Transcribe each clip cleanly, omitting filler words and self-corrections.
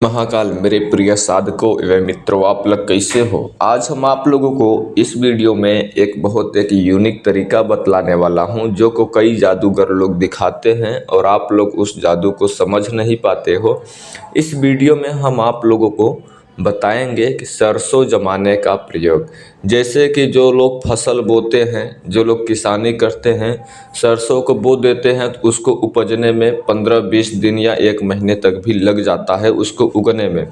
महाकाल मेरे प्रिय साधकों एवं मित्रों, आप लोग कैसे हो। आज हम आप लोगों को इस वीडियो में एक बहुत यूनिक तरीका बतलाने वाला हूं, जो को कई जादूगर लोग दिखाते हैं और आप लोग उस जादू को समझ नहीं पाते हो। इस वीडियो में हम आप लोगों को बताएंगे कि सरसों जमाने का प्रयोग, जैसे कि जो लोग फसल बोते हैं, जो लोग किसानी करते हैं, सरसों को बो देते हैं तो उसको उपजने में 15-20 दिन या 1 महीने तक भी लग जाता है उसको उगने में।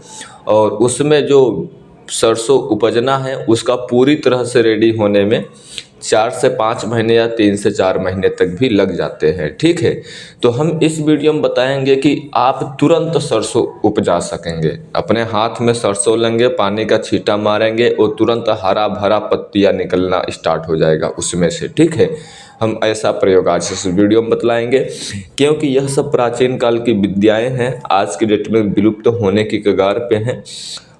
और उसमें जो सरसों उपजना है उसका पूरी तरह से रेडी होने में 4 से 5 महीने या 3 से 4 महीने तक भी लग जाते हैं। ठीक है, तो हम इस वीडियो में बताएंगे कि आप तुरंत सरसों उपजा सकेंगे। अपने हाथ में सरसों लेंगे, पानी का छींटा मारेंगे और तुरंत हरा भरा पत्तियां निकलना स्टार्ट हो जाएगा उसमें से। ठीक है, हम ऐसा प्रयोग आज इस वीडियो में बतलाएंगे, क्योंकि यह सब प्राचीन काल की विद्याएं हैं, आज की डेट में विलुप्त होने की कगार पे हैं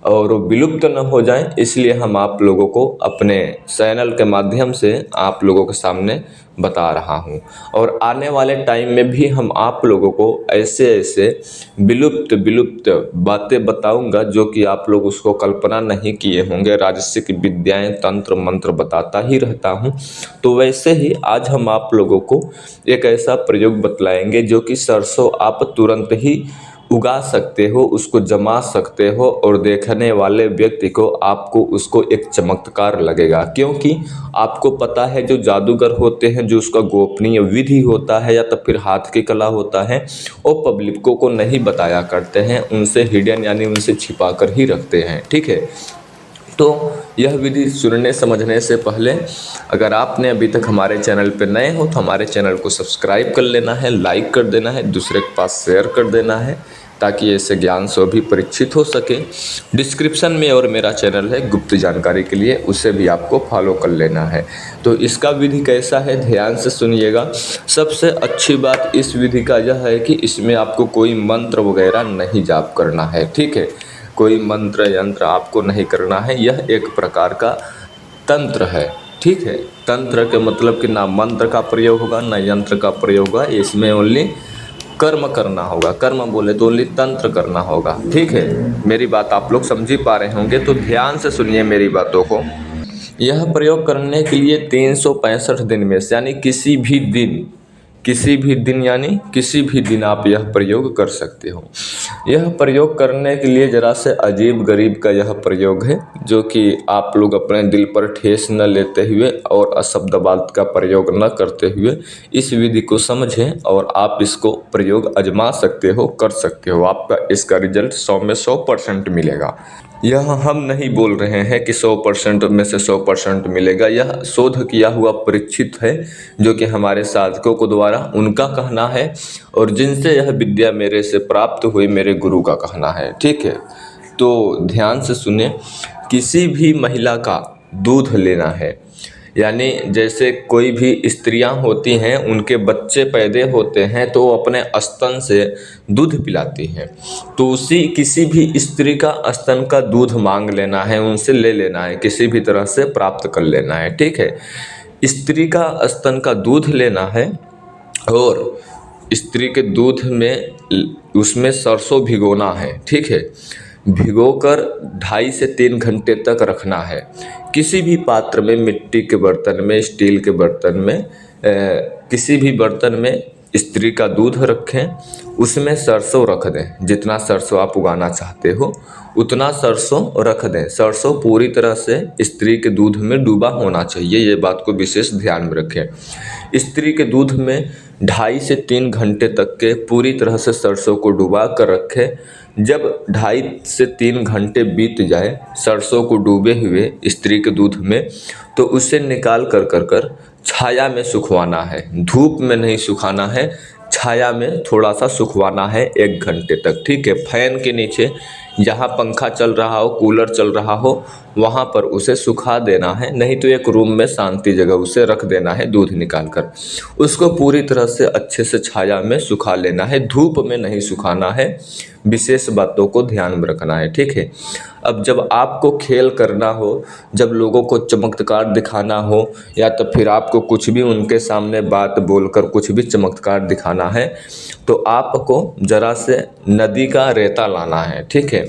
और विलुप्त न हो जाएं, इसलिए हम आप लोगों को अपने चैनल के माध्यम से आप लोगों के सामने बता रहा हूं। और आने वाले टाइम में भी हम आप लोगों को ऐसे ऐसे विलुप्त बातें बताऊंगा जो कि आप लोग उसको कल्पना नहीं किए होंगे। राजसिक विद्याएं, तंत्र मंत्र बताता ही रहता हूं, तो वैसे ही आज हम आप लोगों को एक ऐसा प्रयोग बतलाएंगे जो कि सरसों आप तुरंत ही उगा सकते हो, उसको जमा सकते हो और देखने वाले व्यक्ति को आपको उसको एक चमत्कार लगेगा। क्योंकि आपको पता है जो जादूगर होते हैं, जो उसका गोपनीय विधि होता है या तो फिर हाथ की कला होता है, वो पब्लिकों को नहीं बताया करते हैं, उनसे हिडन यानी उनसे छिपा कर ही रखते हैं। ठीक है, तो यह विधि सुनने समझने से पहले अगर आपने अभी तक हमारे चैनल पर नए हो तो हमारे चैनल को सब्सक्राइब कर लेना है, लाइक कर देना है, दूसरे के पास शेयर कर देना है, ताकि ऐसे ज्ञान से भी परीक्षित हो सके। डिस्क्रिप्शन में और मेरा चैनल है गुप्त जानकारी के लिए, उसे भी आपको फॉलो कर लेना है। तो इसका विधि कैसा है, ध्यान से सुनिएगा। सबसे अच्छी बात इस विधि का यह है कि इसमें आपको कोई मंत्र वगैरह नहीं जाप करना है। ठीक है, कोई मंत्र यंत्र आपको नहीं करना है, यह एक प्रकार का तंत्र है। ठीक है, तंत्र के मतलब कि ना मंत्र का प्रयोग होगा ना यंत्र का प्रयोग होगा, इसमें ओनली कर्म करना होगा। कर्म बोले तो ओनली तंत्र करना होगा। ठीक है, मेरी बात आप लोग समझ ही पा रहे होंगे, तो ध्यान से सुनिए मेरी बातों को। यह प्रयोग करने के लिए 365 दिन में से यानी किसी भी दिन आप यह प्रयोग कर सकते हो। यह प्रयोग करने के लिए जरा से अजीब गरीब का यह प्रयोग है, जो कि आप लोग अपने दिल पर ठेस न लेते हुए और अशब्दवाद का प्रयोग न करते हुए इस विधि को समझें और आप इसको प्रयोग आजमा सकते हो, कर सकते हो। आपका इसका रिजल्ट 100 में 100% मिलेगा। यह हम नहीं बोल रहे हैं कि 100% में से 100% मिलेगा, यह शोध किया हुआ परीक्षित है, जो कि हमारे साधकों को द्वारा उनका कहना है और जिनसे यह विद्या मेरे से प्राप्त हुई मेरे गुरु का कहना है। ठीक है, तो ध्यान से सुने। किसी भी महिला का दूध लेना है, यानी जैसे कोई भी स्त्रियां होती हैं, उनके बच्चे पैदा होते हैं तो वो अपने स्तन से दूध पिलाती हैं, तो उसी किसी भी स्त्री का स्तन का दूध मांग लेना है, उनसे ले लेना है, किसी भी तरह से प्राप्त कर लेना है। ठीक है, स्त्री का स्तन का दूध लेना है और स्त्री के दूध में उसमें सरसों भिगोना है। ठीक है, भिगोकर 2.5 से 3 घंटे तक रखना है। किसी भी पात्र में, मिट्टी के बर्तन में, स्टील के बर्तन में, किसी भी बर्तन में स्त्री का दूध रखें, उसमें सरसों रख दें। जितना सरसों आप उगाना चाहते हो उतना सरसों रख दें। सरसों पूरी तरह से स्त्री के दूध में डूबा होना चाहिए, ये बात को विशेष ध्यान में रखें। स्त्री के दूध में 2.5 से 3 घंटे तक के पूरी तरह से सरसों को डुबा कर रखें। जब 2.5 से 3 घंटे बीत जाए सरसों को डूबे हुए स्त्री के दूध में, तो उसे निकाल कर छाया में सुखवाना है। धूप में नहीं सुखाना है, छाया में थोड़ा सा सुखवाना है 1 घंटे तक। ठीक है, फैन के नीचे, जहाँ पंखा चल रहा हो, कूलर चल रहा हो, वहाँ पर उसे सुखा देना है। नहीं तो एक रूम में शांति जगह उसे रख देना है, दूध निकाल कर उसको पूरी तरह से अच्छे से छाया में सुखा लेना है। धूप में नहीं सुखाना है, विशेष बातों को ध्यान में रखना है, ठीक है। अब जब आपको खेल करना हो, जब लोगों को चमत्कार दिखाना हो, या तो फिर आपको कुछ भी उनके सामने बात बोलकर कुछ भी चमत्कार दिखाना है, तो आपको ज़रा से नदी का रेता लाना है, ठीक है।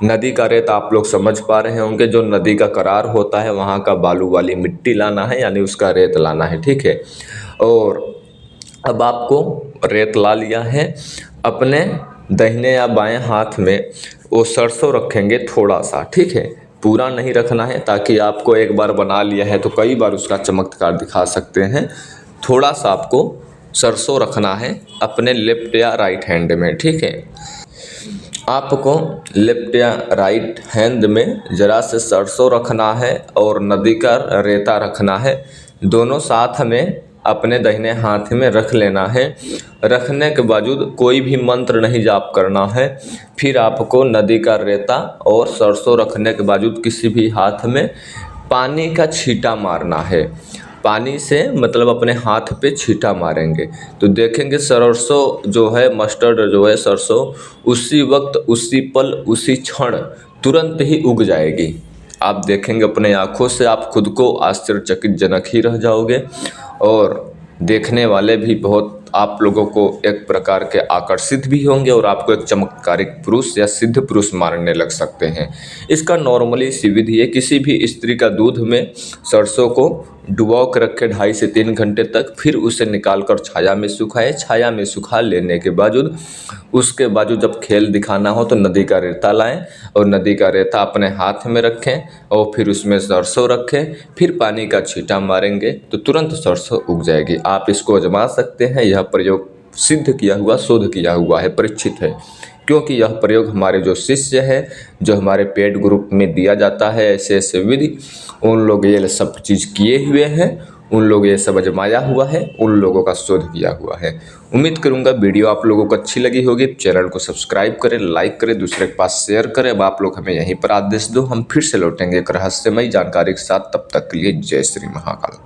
नदी का रेता आप लोग समझ पा रहे होंगे, जो नदी का करार होता है वहाँ का बालू वाली मिट्टी लाना है, यानी उसका रेत लाना है, ठीक है। और अब आपको रेत ला लिया है, अपने दाहिने या बाएं हाथ में वो सरसों रखेंगे थोड़ा सा, ठीक है। पूरा नहीं रखना है, ताकि आपको एक बार बना लिया है तो कई बार उसका चमत्कार दिखा सकते हैं। थोड़ा सा आपको सरसों रखना है अपने लेफ्ट या राइट हैंड में, ठीक है। आपको लेफ्ट या राइट हैंड में ज़रा से सरसों रखना है और नदी का रेता रखना है। दोनों साथ में अपने दाहिने हाथ में रख लेना है। रखने के बावजूद कोई भी मंत्र नहीं जाप करना है। फिर आपको नदी का रेता और सरसों रखने के बावजूद किसी भी हाथ में पानी का छींटा मारना है। पानी से मतलब अपने हाथ पे छींटा मारेंगे तो देखेंगे सरसों जो है, मस्टर्ड जो है सरसों, उसी वक्त, उसी पल, उसी क्षण तुरंत ही उग जाएगी। आप देखेंगे अपने आँखों से, आप खुद को आश्चर्यचकित जनक ही रह जाओगे। और देखने वाले भी बहुत आप लोगों को एक प्रकार के आकर्षित भी होंगे और आपको एक चमत्कारिक पुरुष या सिद्ध पुरुष मानने लग सकते हैं। इसका नॉर्मली सी विधि है, किसी भी स्त्री का दूध में सरसों को डुबो कर रखे 2.5 से 3 घंटे तक, फिर उसे निकाल कर छाया में सुखाए। छाया में सुखा लेने के बावजूद उसके बाद जब खेल दिखाना हो तो नदी का रेता लाएं और नदी का रेता अपने हाथ में रखें और फिर उसमें सरसों रखें, फिर पानी का छींटा मारेंगे तो तुरंत सरसों उग जाएगी। आप इसको आजमा सकते हैं। यह प्रयोग सिद्ध किया हुआ, शोध किया हुआ है, परीक्षित है, क्योंकि यह प्रयोग हमारे जो शिष्य है, जो हमारे पेड ग्रुप में दिया जाता है ऐसे ऐसे विधि, उन लोग ये सब चीज़ किए हुए हैं, उन लोग ये सब आजमाया हुआ है, उन लोगों का शोध किया हुआ है। उम्मीद करूंगा वीडियो आप लोगों को अच्छी लगी होगी। चैनल को सब्सक्राइब करें, लाइक करें, दूसरे के पास शेयर करें। अब आप लोग हमें यहीं पर आदेश दो, हम फिर से लौटेंगे एक रहस्यमयी जानकारी के साथ। तब तक के लिए जय श्री महाकाल।